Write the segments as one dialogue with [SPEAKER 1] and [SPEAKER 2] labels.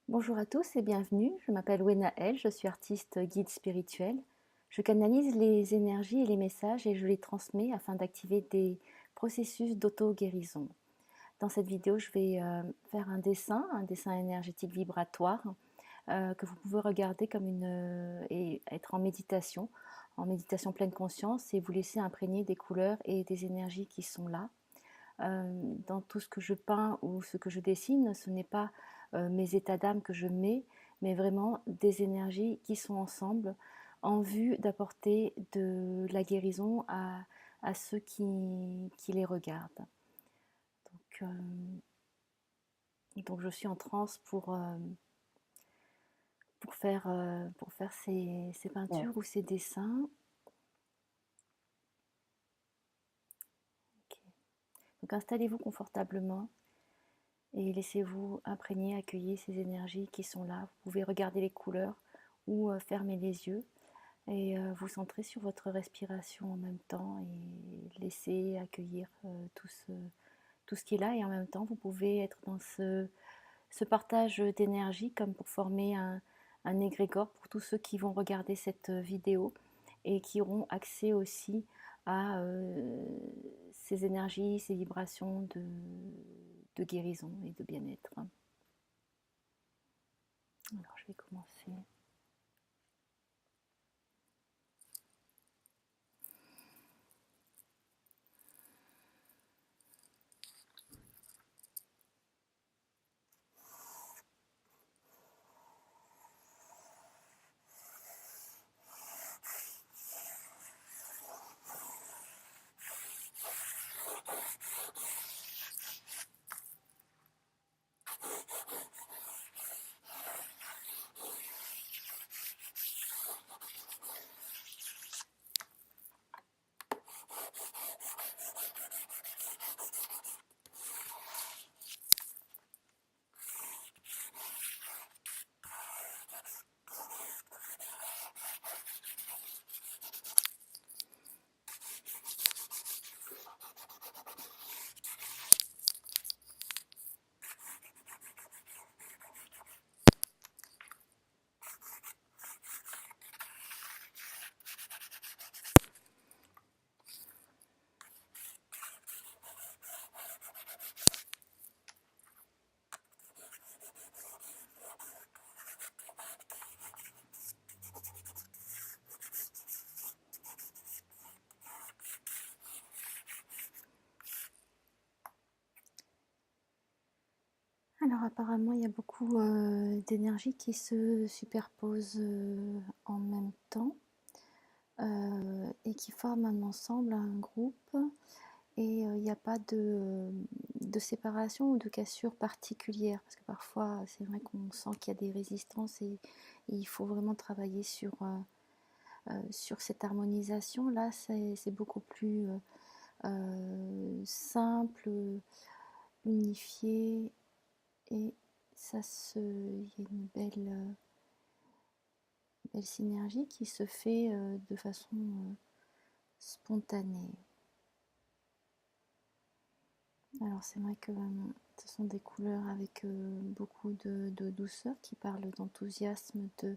[SPEAKER 1] Bonjour à tous et bienvenue. Je m'appelle Wenaël, je suis artiste guide spirituel. Je canalise les énergies et les messages et je les transmets afin d'activer des processus d'auto-guérison. Dans cette vidéo, je vais faire un dessin énergétique vibratoire que vous pouvez regarder comme et être en méditation pleine conscience et vous laisser imprégner des couleurs et des énergies qui sont là. Dans tout ce que je peins ou ce que je dessine, ce n'est pas mes états d'âme que je mets, mais vraiment des énergies qui sont ensemble en vue d'apporter de la guérison à ceux qui les regardent. Donc je suis en transe pour faire ces
[SPEAKER 2] Ouais.
[SPEAKER 1] peintures ou ces dessins. Ok. Donc installez-vous confortablement et laissez-vous imprégner, accueillir ces énergies qui sont là. Vous pouvez regarder les couleurs ou fermer les yeux et vous centrer sur votre respiration en même temps et laisser accueillir tout ce qui est là. Et en même temps, vous pouvez être dans ce partage d'énergie comme pour former un égrégore pour tous ceux qui vont regarder cette vidéo et qui auront accès aussi à ces énergies, ces vibrations de guérison et de bien-être. Alors je vais commencer. Alors apparemment, il y a beaucoup d'énergie qui se superpose en même temps et qui forment un ensemble, un groupe. Et il n'y a pas de séparation ou de cassure particulière, parce que parfois c'est vrai qu'on sent qu'il y a des résistances et il faut vraiment travailler sur cette harmonisation. Là, c'est beaucoup plus simple, unifié et il y a une belle synergie qui se fait de façon spontanée. Alors c'est vrai que ce sont des couleurs avec beaucoup de douceur qui parlent d'enthousiasme, de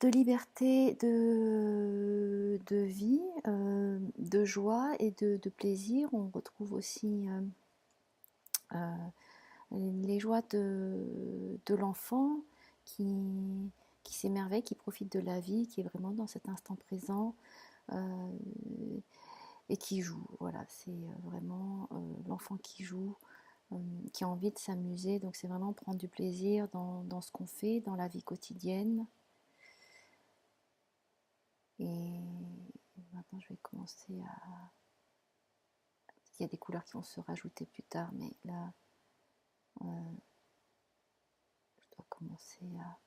[SPEAKER 1] liberté, de vie, de joie et de plaisir. On retrouve aussi les joies de l'enfant qui, qui s'émerveille, qui profite de la vie, qui est vraiment dans cet instant présent et qui joue. Voilà, c'est vraiment l'enfant qui joue, qui a envie de s'amuser. Donc c'est vraiment prendre du plaisir dans ce qu'on fait, dans la vie quotidienne. Et maintenant je vais commencer à... Il y a des couleurs qui vont se rajouter plus tard, mais là je dois commencer à...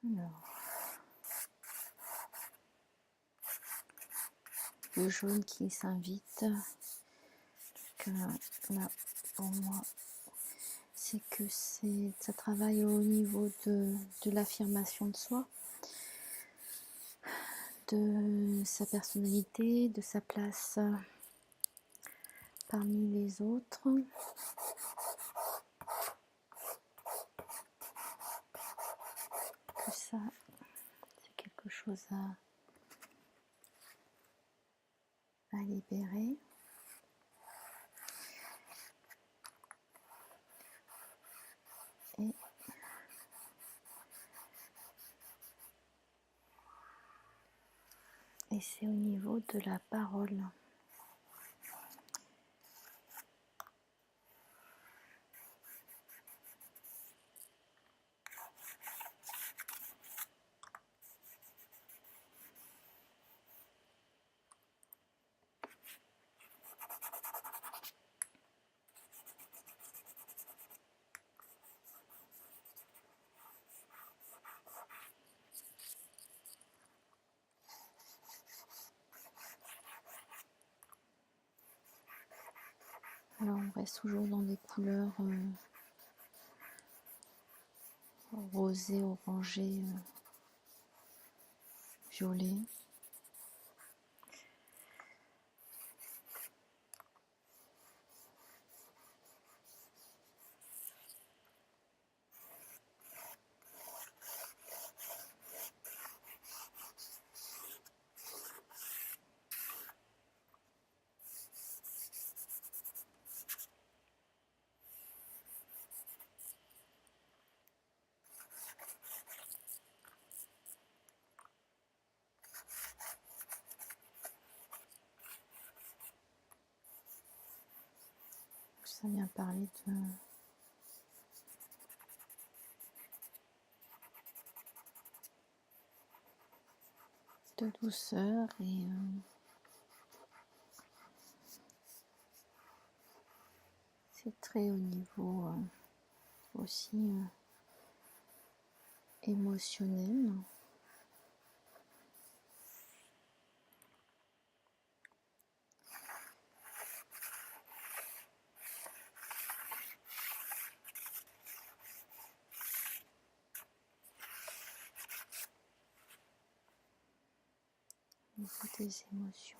[SPEAKER 1] Alors, le jaune qui s'invite, là, pour moi, c'est que ça travaille au niveau de l'affirmation de soi, de sa personnalité, de sa place parmi les autres. Que ça, c'est quelque chose à libérer. Et c'est au niveau de la parole. Alors on reste toujours dans des couleurs rosé, orangé, violet. Ça vient parler de douceur et c'est très au niveau aussi émotionnel. Au niveau des émotions.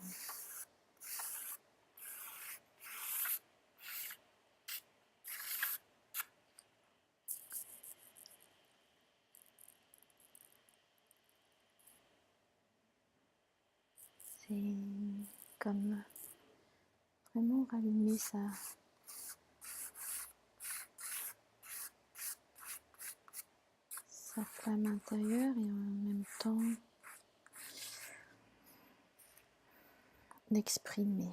[SPEAKER 1] C'est comme vraiment rallumer sa flamme intérieure et en même temps l'exprimer.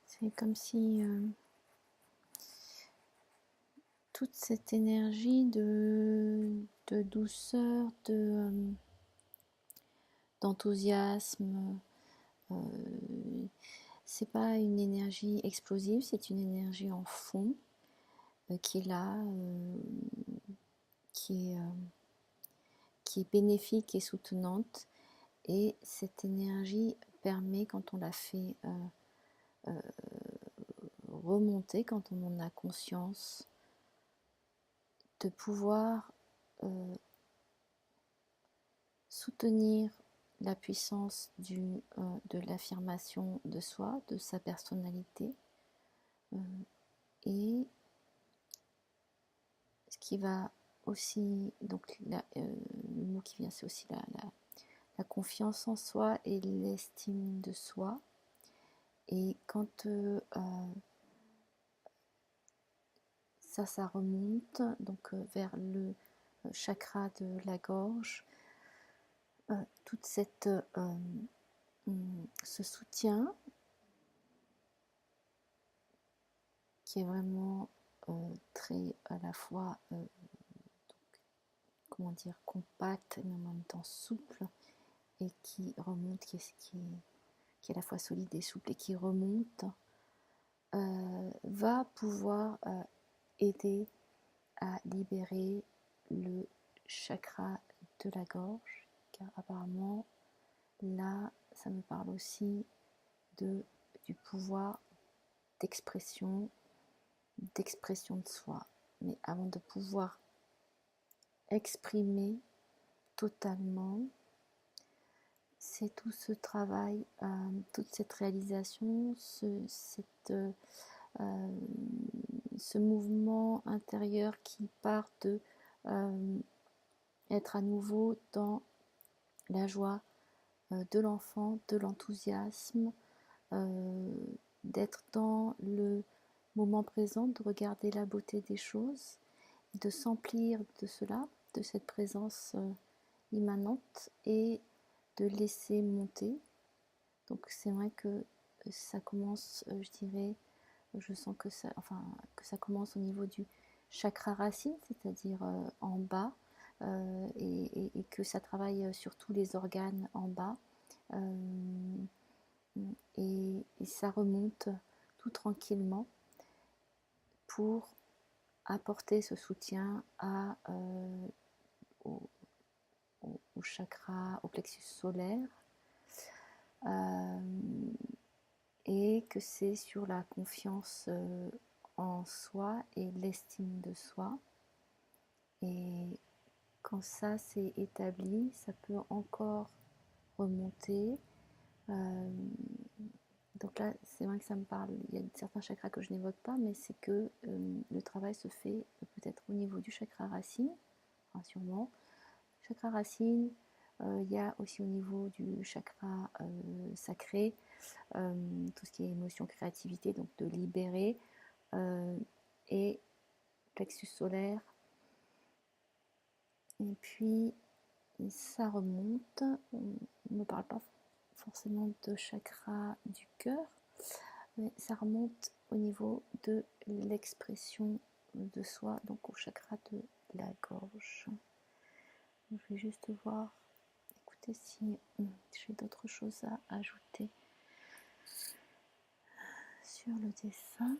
[SPEAKER 1] C'est comme si toute cette énergie de douceur, d'enthousiasme, c'est pas une énergie explosive, c'est une énergie en fond qui est là, qui est bénéfique et soutenante. Et cette énergie permet, quand on la fait remonter, quand on en a conscience, de pouvoir soutenir la puissance de l'affirmation de soi, de sa personnalité, et ce qui va aussi, donc le mot qui vient, c'est aussi la confiance en soi et l'estime de soi. Et quand ça remonte donc vers le chakra de la gorge, toute ce soutien qui est vraiment très à la fois donc, comment dire, compact mais en même temps souple et qui remonte, qui qui est à la fois solide et souple et qui remonte, va pouvoir aider à libérer le chakra de la gorge, car apparemment là ça me parle aussi du pouvoir d'expression de soi. Mais avant de pouvoir exprimer totalement, c'est tout ce travail, toute cette réalisation, ce mouvement intérieur qui part de être à nouveau dans la joie de l'enfant, de l'enthousiasme, d'être dans le moment présent, de regarder la beauté des choses, de s'emplir de cela, de cette présence immanente et de laisser monter. Donc c'est vrai que ça commence, je dirais, je sens que ça commence au niveau du chakra racine, c'est-à-dire en bas, et que ça travaille sur tous les organes en bas. Et ça remonte tout tranquillement pour apporter ce soutien au chakra, au plexus solaire, et que c'est sur la confiance en soi et l'estime de soi. Et quand ça s'est établi, ça peut encore remonter. Donc là, c'est vrai que ça me parle. Il y a certains chakras que je n'évoque pas, mais c'est que le travail se fait peut-être au niveau du chakra racine, enfin, sûrement. Chakra racine, il y a aussi au niveau du chakra sacré, tout ce qui est émotion, créativité, donc de libérer, et plexus solaire. Et puis ça remonte. On ne me parle pas forcément de chakra du cœur, mais ça remonte au niveau de l'expression de soi, donc au chakra de la gorge. Je vais juste voir, écoutez, si j'ai d'autres choses à ajouter sur le dessin.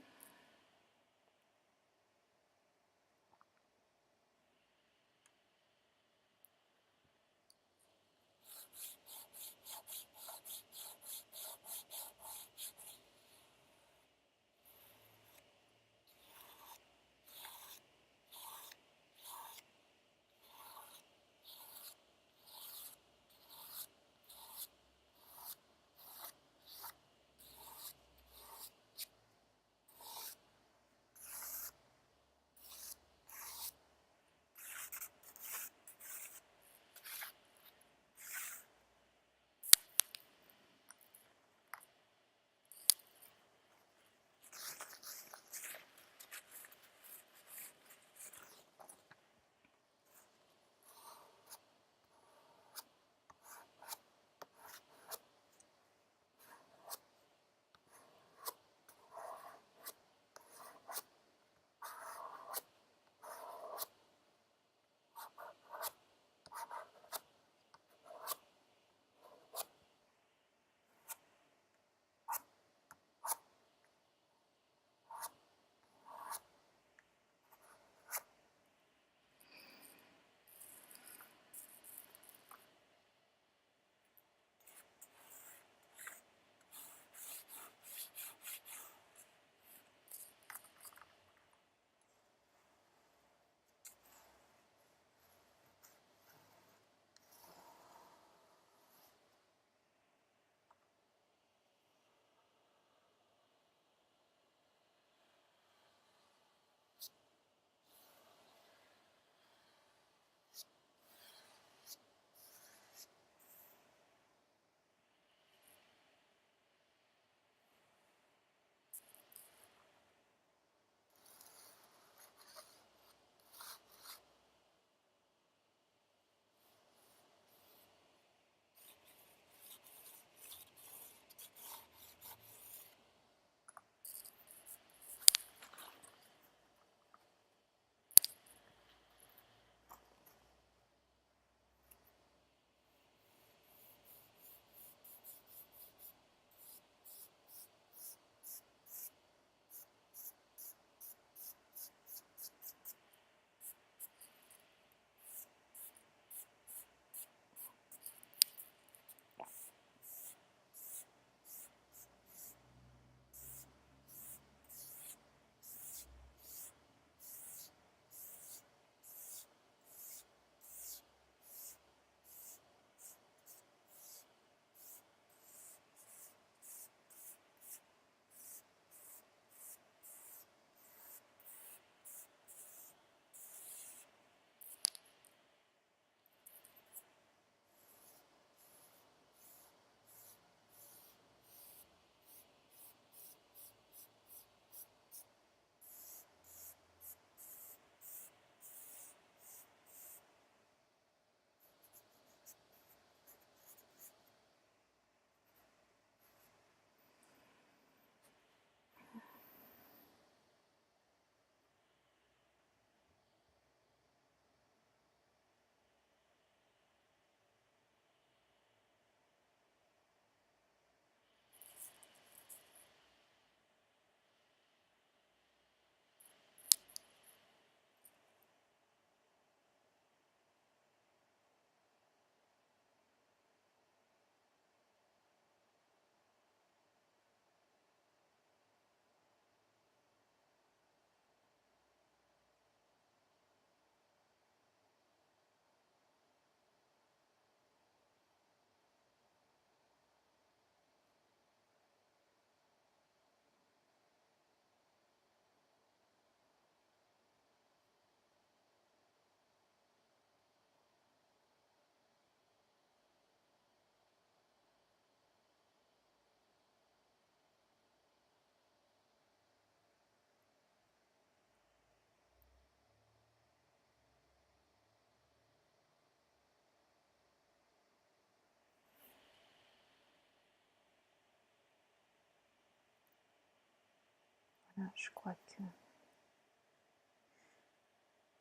[SPEAKER 1] Voilà, je crois que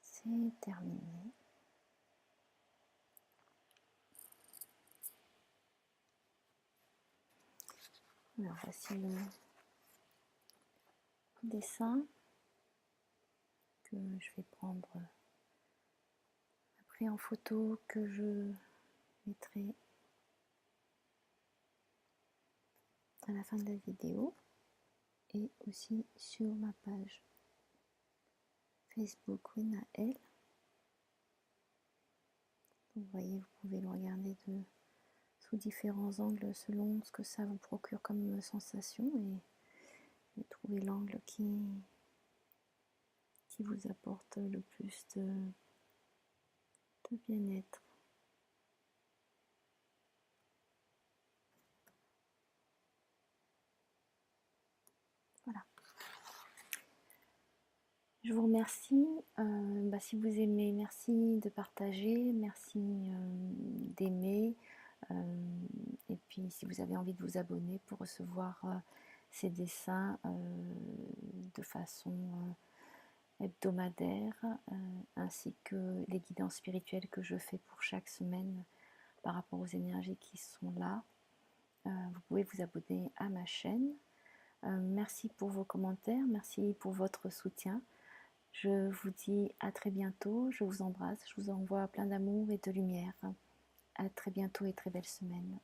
[SPEAKER 1] c'est terminé. Alors voici le dessin que je vais prendre après en photo, que je mettrai à la fin de la vidéo et aussi sur ma page Facebook Wenaël. Vous voyez, vous pouvez le regarder sous différents angles selon ce que ça vous procure comme sensation et trouver l'angle qui vous apporte le plus de bien-être. Voilà. Je vous remercie. Si vous aimez, merci de partager, merci d'aimer. Et puis si vous avez envie de vous abonner pour recevoir ces dessins de façon hebdomadaire, ainsi que les guidances spirituelles que je fais pour chaque semaine par rapport aux énergies qui sont là, vous pouvez vous abonner à ma chaîne. Merci pour vos commentaires, merci pour votre soutien. Je vous dis à très bientôt, je vous embrasse, je vous envoie plein d'amour et de lumière. À très bientôt et très belle semaine.